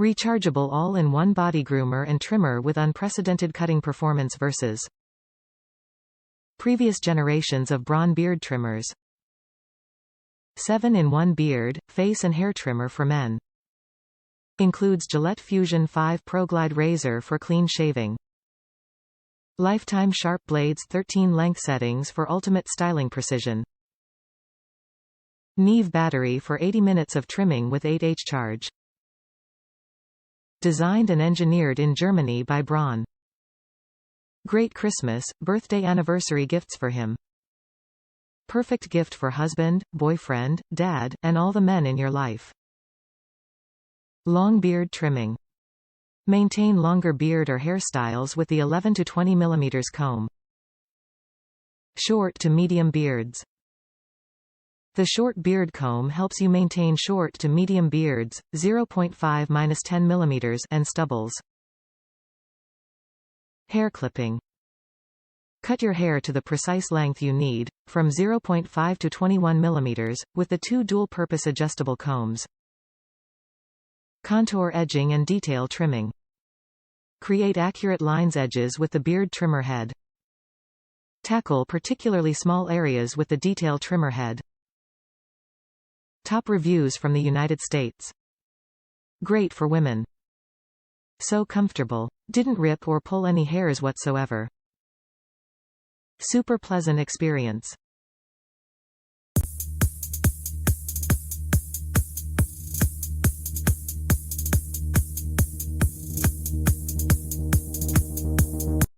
Rechargeable all-in-one body groomer and trimmer with unprecedented cutting performance versus previous generations of Braun beard trimmers. 7-in-1 beard, face and hair trimmer for men. Includes Gillette Fusion5 ProGlide razor for clean shaving. Lifetime sharp blades, 13 length settings for ultimate styling precision. NiMH battery for 80 minutes of trimming with 8H charge. Designed and engineered in Germany by Braun. Great Christmas, birthday anniversary gifts for him. Perfect gift for husband, boyfriend, dad, and all the men in your life. Long beard trimming. Maintain longer beard or hairstyles with the 11 to 20 mm comb. Short to medium beards. The short beard comb helps you maintain short to medium beards, 0.5–10 mm, and stubbles. Hair clipping. Cut your hair to the precise length you need, from 0.5 to 21 mm, with the two dual-purpose adjustable combs. Contour edging and detail trimming. Create accurate lines edges with the beard trimmer head. Tackle particularly small areas with the detail trimmer head. Top reviews from the United States. Great for women. So comfortable. Didn't rip or pull any hairs whatsoever. Super pleasant experience.